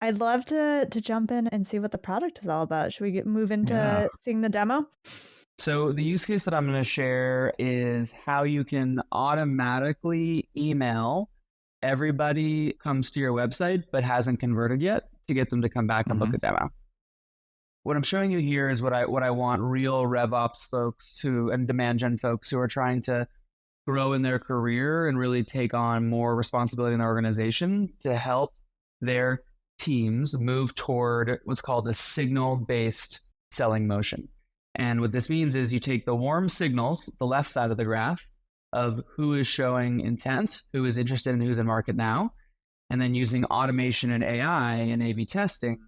I'd love to jump in and see what the product is all about. Should we move Yeah. into seeing the demo? So the use case that I'm going to share is how you can automatically email everybody comes to your website but hasn't converted yet to get them to come back and book Mhm. a demo. What I'm showing you here is what I want real RevOps folks who and demand gen folks who are trying to grow in their career and really take on more responsibility in their organization to help their teams move toward what's called a signal-based selling motion. And what this means is you take the warm signals, the left side of the graph, of who is showing intent, who is interested and who's in market now, and then using automation and AI and A/B testing,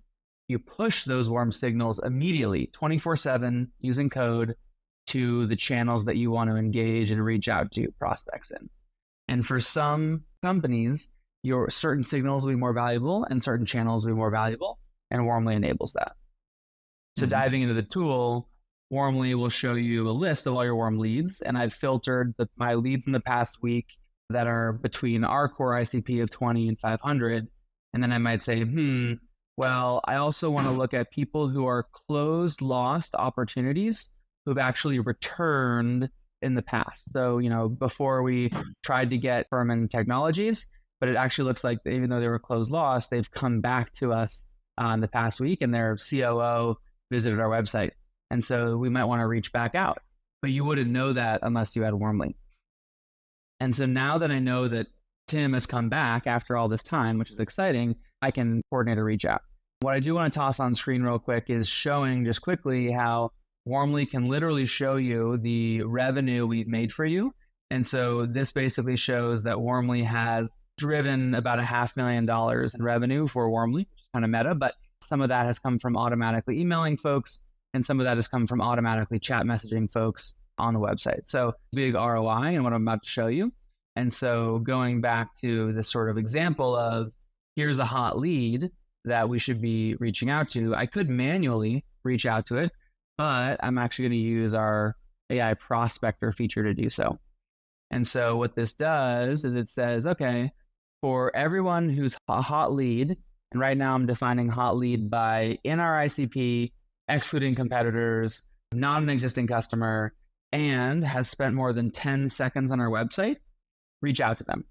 you push those warm signals immediately, 24/7, using code to the channels that you want to engage and reach out to prospects in. And for some companies, your certain signals will be more valuable and certain channels will be more valuable, and Warmly enables that. So diving into the tool, Warmly will show you a list of all your warm leads, and I've filtered my leads in the past week that are between our core ICP of 20 and 500. And then I might say, well, I also want to look at people who are closed, lost opportunities who've actually returned in the past. So, before we tried to get Furman Technologies, but it actually looks like even though they were closed, lost, they've come back to us in the past week and their COO visited our website. And so we might want to reach back out, but you wouldn't know that unless you had Warmly. And so now that I know that Tim has come back after all this time, which is exciting, I can coordinate a reach out. What I do want to toss on screen real quick is showing just quickly how Warmly can literally show you the revenue we've made for you. And so this basically shows that Warmly has driven about $500,000 in revenue for Warmly, which is kind of meta, but some of that has come from automatically emailing folks, and some of that has come from automatically chat messaging folks on the website. So big ROI in what I'm about to show you. And so going back to this sort of example of here's a hot lead that we should be reaching out to, I could manually reach out to it, but I'm actually going to use our AI prospector feature to do so. And so what this does is it says, okay, for everyone who's a hot lead, and right now I'm defining hot lead by in our ICP, excluding competitors, not an existing customer, and has spent more than 10 seconds on our website, reach out to them.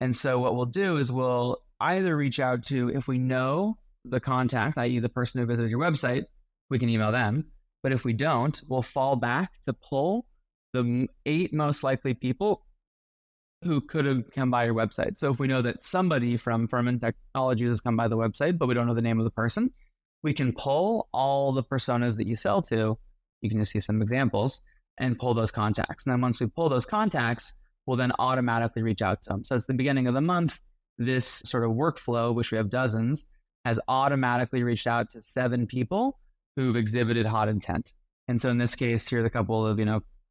And so what we'll do is we'll either reach out to, if we know the contact, i.e. the person who visited your website, we can email them. But if we don't, we'll fall back to pull the 8 most likely people who could have come by your website. So if we know that somebody from Furman Technologies has come by the website, but we don't know the name of the person, we can pull all the personas that you sell to. You can just see some examples and pull those contacts. And then once we pull those contacts, we'll then automatically reach out to them. So it's the beginning of the month. This sort of workflow, which we have dozens, has automatically reached out to 7 people who've exhibited hot intent. And so in this case, here's a couple of,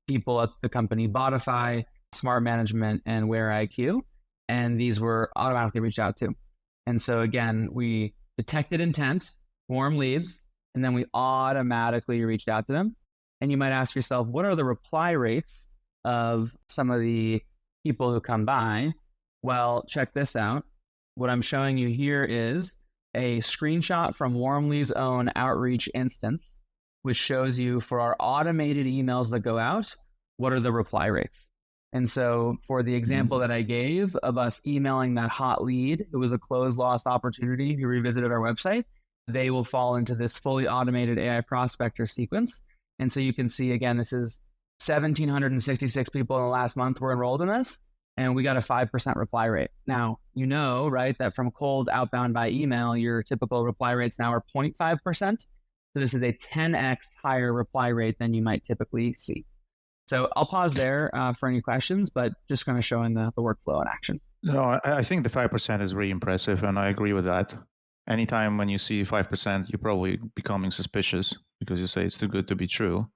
people at the company Botify, Smart Management, and Where IQ. And these were automatically reached out to. And so again, we detected intent, warm leads, and then we automatically reached out to them. And you might ask yourself, what are the reply rates of some of the people who come by? Well, check this out. What I'm showing you here is a screenshot from Warmly's own outreach instance, which shows you for our automated emails that go out, what are the reply rates? And so for the example that I gave of us emailing that hot lead, who was a closed lost opportunity who revisited our website, they will fall into this fully automated AI prospector sequence. And so you can see, again, this is 1,766 people in the last month were enrolled in this, and we got a 5% reply rate. Now, right, that from cold outbound by email, your typical reply rates now are 0.5%. So this is a 10x higher reply rate than you might typically see. So I'll pause there for any questions, but just kind of showing the workflow in action. No, I think the 5% is really impressive, and I agree with that. Anytime when you see 5%, you're probably becoming suspicious because you say it's too good to be true.